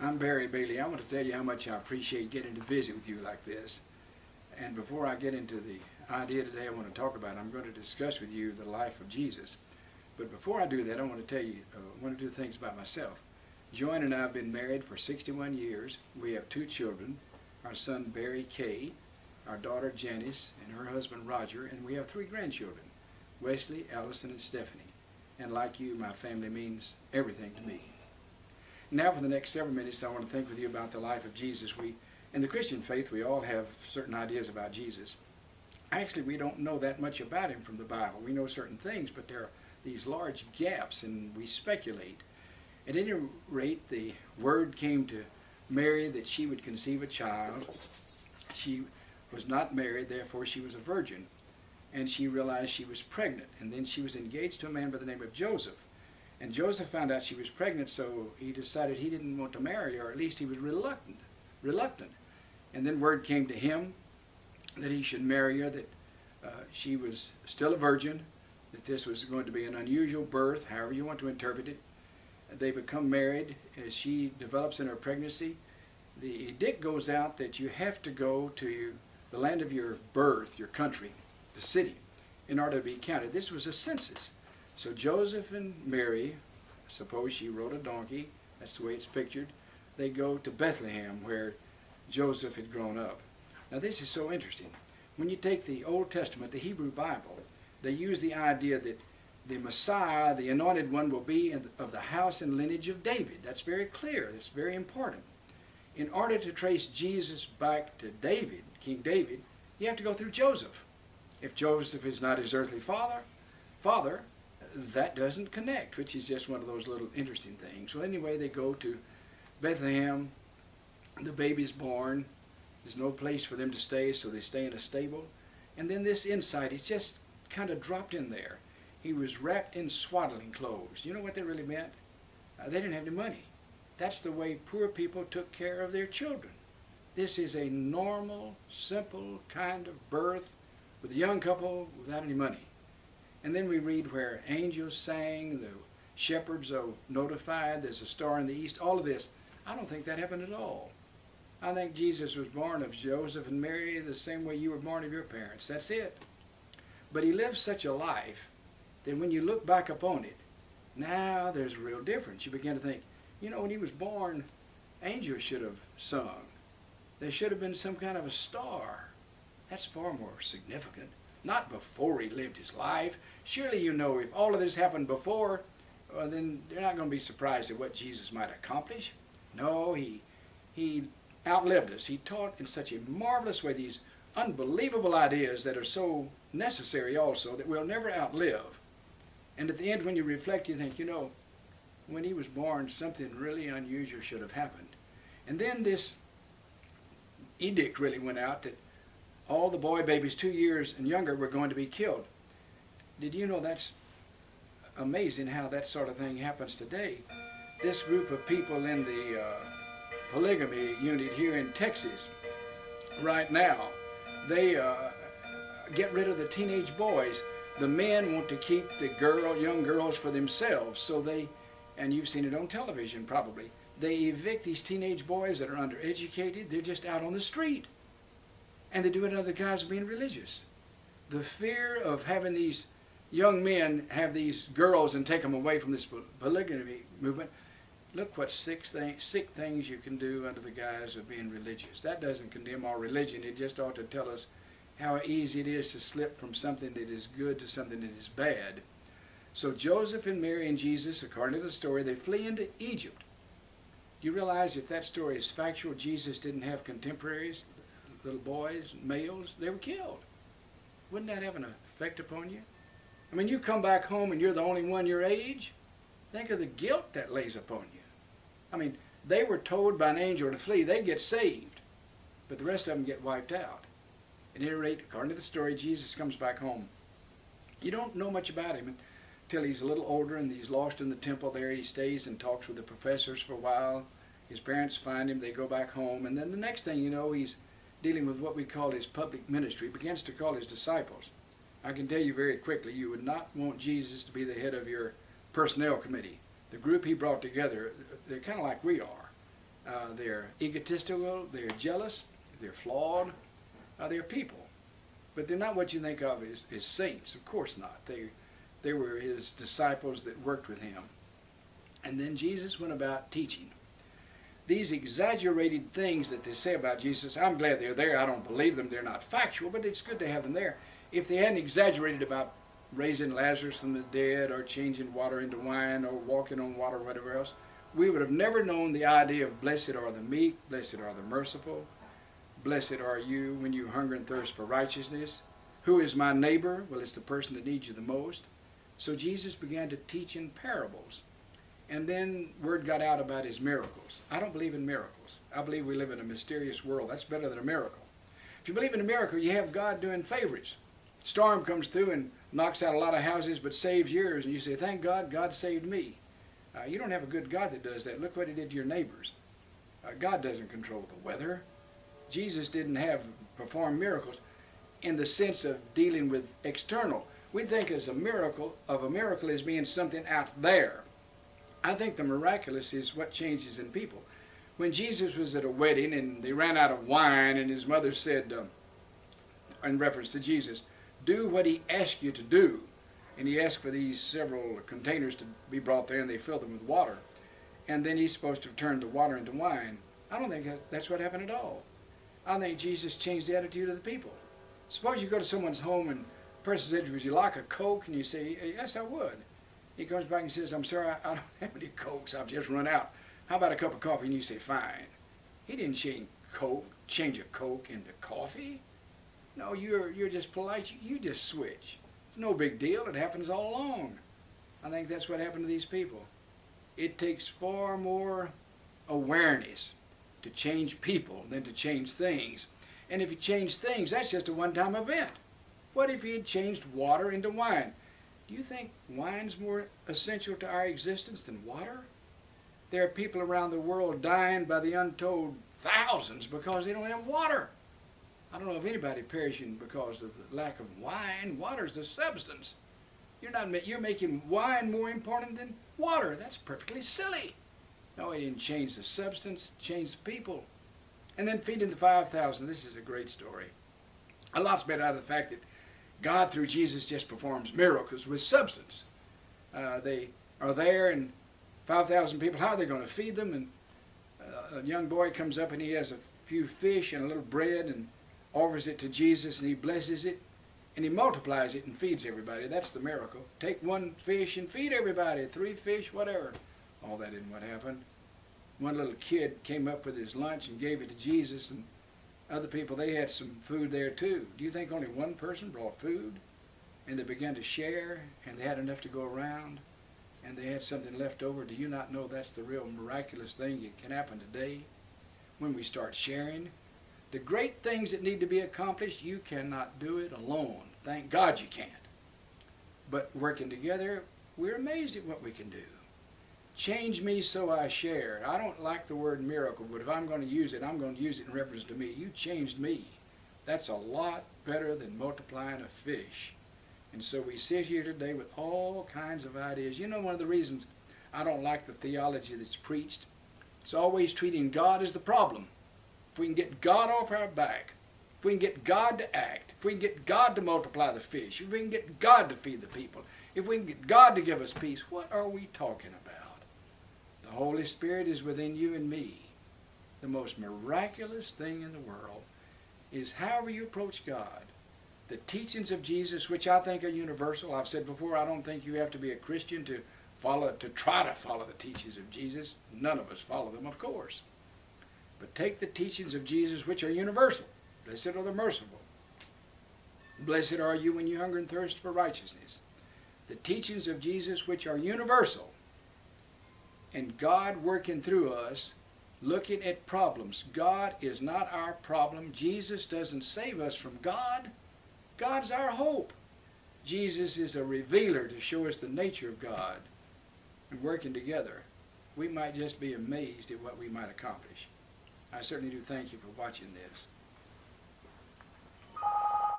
I'm Barry Bailey. I want to tell you how much I appreciate getting to visit with you like this. And before I get into the idea today I want to talk about, I'm going to discuss with you the life of Jesus. But before I do that, I want to tell you, I want to do things about myself. Joanne and I have been married for 61 years. We have 2 children, our son Barry Kay, our daughter Janice, and her husband Roger, and we have 3 grandchildren, Wesley, Allison, and Stephanie. And like you, my family means everything to me. Now for the next several minutes, I want to think with you about the life of Jesus. In the Christian faith, we all have certain ideas about Jesus. Actually, we don't know that much about him from the Bible. We know certain things, but there are these large gaps, and we speculate. At any rate, the word came to Mary that she would conceive a child. She was not married, therefore she was a virgin. And she realized she was pregnant. And then she was engaged to a man by the name of Joseph. And Joseph found out she was pregnant, so he decided he didn't want to marry her, or at least he was reluctant. And then word came to him that he should marry her, that she was still a virgin, that this was going to be an unusual birth, however you want to interpret it. They become married. As she develops in her pregnancy, the edict goes out that you have to go to the land of your birth, your country, the city, in order to be counted. This was a census. So Joseph and Mary, suppose she rode a donkey, that's the way it's pictured, they go to Bethlehem where Joseph had grown up. Now this is so interesting. When you take the Old Testament, the Hebrew Bible, they use the idea that the Messiah, the Anointed One, will be of the house and lineage of David. That's very clear. That's very important. In order to trace Jesus back to David, King David, you have to go through Joseph. If Joseph is not his earthly father, that doesn't connect, which is just one of those little interesting things. Well, anyway, they go to Bethlehem. The baby's born. There's no place for them to stay, so they stay in a stable. And then this insight is just kind of dropped in there. He was wrapped in swaddling clothes. You know what that really meant? They didn't have any money. That's the way poor people took care of their children. This is a normal, simple kind of birth with a young couple without any money. And then we read where angels sang, the shepherds are notified, there's a star in the east, all of this. I don't think that happened at all. I think Jesus was born of Joseph and Mary the same way you were born of your parents. That's it. But he lived such a life that when you look back upon it, now there's a real difference. You begin to think, you know, when he was born, angels should have sung. There should have been some kind of a star. That's far more significant. Not before he lived his life. Surely you know if all of this happened before, then they're not going to be surprised at what Jesus might accomplish. No, he outlived us. He taught in such a marvelous way these unbelievable ideas that are so necessary also that we'll never outlive. And at the end when you reflect, you think, you know, when he was born, something really unusual should have happened. And then this edict really went out that all the boy babies 2 years and younger were going to be killed. Did you know that's amazing how that sort of thing happens today? This group of people in the polygamy unit here in Texas right now, they get rid of the teenage boys. The men want to keep the young girls for themselves, so they, and you've seen it on television probably, they evict these teenage boys that are undereducated. They're just out on the street. And they do it under the guise of being religious. The fear of having these young men have these girls and take them away from this polygamy movement. Look what sick things you can do under the guise of being religious. That doesn't condemn our religion. It just ought to tell us how easy it is to slip from something that is good to something that is bad. So Joseph and Mary and Jesus, according to the story, they flee into Egypt. Do you realize if that story is factual, Jesus didn't have contemporaries, little boys, males? They were killed. Wouldn't that have an effect upon you? I mean, you come back home and you're the only one your age. Think of the guilt that lays upon you. I mean, they were told by an angel to flee. They get saved, but the rest of them get wiped out. At any rate, according to the story, Jesus comes back home. You don't know much about him until he's a little older and he's lost in the temple there. He stays and talks with the professors for a while. His parents find him. They go back home. And then the next thing you know, he's dealing with what we call his public ministry. He begins to call his disciples. I can tell you very quickly, you would not want Jesus to be the head of your personnel committee. The group he brought together, they're kind of like we are. They're egotistical, they're jealous, they're flawed, they're people. But they're not what you think of as saints. Of course not. They were his disciples that worked with him. And then Jesus went about teaching. These exaggerated things that they say about Jesus, I'm glad they're there. I don't believe them. They're not factual, but it's good to have them there. If they hadn't exaggerated about raising Lazarus from the dead or changing water into wine or walking on water or whatever else, we would have never known the idea of blessed are the meek, blessed are the merciful, blessed are you when you hunger and thirst for righteousness. Who is my neighbor? Well, it's the person that needs you the most. So Jesus began to teach in parables. And then word got out about his miracles. I don't believe in miracles. I believe we live in a mysterious world. That's better than a miracle. If you believe in a miracle, you have God doing favors. Storm comes through and knocks out a lot of houses but saves yours. And you say, thank God, God saved me. You don't have a good God that does that. Look what he did to your neighbors. God doesn't control the weather. Jesus didn't perform miracles in the sense of dealing with external. We think of a miracle as being something out there. I think the miraculous is what changes in people. When Jesus was at a wedding and they ran out of wine and his mother said, in reference to Jesus, do what he asked you to do. And he asked for these several containers to be brought there and they filled them with water. And then he's supposed to have turned the water into wine. I don't think that's what happened at all. I think Jesus changed the attitude of the people. Suppose you go to someone's home and the person says, would you like a Coke? And you say, yes, I would. He comes back and says, I'm sorry, I don't have any Cokes. I've just run out. How about a cup of coffee? And you say, fine. He didn't change a Coke into coffee. No, you're just polite. You just switch. It's no big deal. It happens all along. I think that's what happened to these people. It takes far more awareness to change people than to change things. And if you change things, that's just a one-time event. What if he had changed water into wine? Do you think wine's more essential to our existence than water? There are people around the world dying by the untold thousands because they don't have water. I don't know of anybody perishing because of the lack of wine. Water's the substance. You're making wine more important than water. That's perfectly silly. No, he didn't change the substance, changed the people. And then feeding the 5,000. This is a great story. A lot's made out of the fact that God, through Jesus, just performs miracles with substance. They are there, and 5,000 people, how are they going to feed them? And a young boy comes up, and he has a few fish and a little bread, and offers it to Jesus, and he blesses it, and he multiplies it and feeds everybody. That's the miracle. Take one fish and feed everybody, 3 fish, whatever. All that isn't what happened. One little kid came up with his lunch and gave it to Jesus, and other people, they had some food there too. Do you think only one person brought food? And they began to share, and they had enough to go around, and they had something left over. Do you not know that's the real miraculous thing that can happen today when we start sharing? The great things that need to be accomplished, you cannot do it alone. Thank God you can't. But working together, we're amazed at what we can do. Change me so I share. I don't like the word miracle, but if I'm going to use it, I'm going to use it in reference to me. You changed me. That's a lot better than multiplying a fish. And so we sit here today with all kinds of ideas. You know, one of the reasons I don't like the theology that's preached, it's always treating God as the problem. If we can get God off our back, if we can get God to act, if we can get God to multiply the fish, if we can get God to feed the people, if we can get God to give us peace, what are we talking about? The Holy Spirit is within you and me. The most miraculous thing in the world is however you approach God. The teachings of Jesus, which I think are universal. I've said before, I don't think you have to be a Christian to try to follow the teachings of Jesus. None of us follow them, of course. But take the teachings of Jesus, which are universal. Blessed are the merciful. Blessed are you when you hunger and thirst for righteousness. The teachings of Jesus, which are universal. And God working through us, looking at problems. God is not our problem. Jesus doesn't save us from God. God's our hope. Jesus is a revealer to show us the nature of God. And working together, we might just be amazed at what we might accomplish. I certainly do thank you for watching this.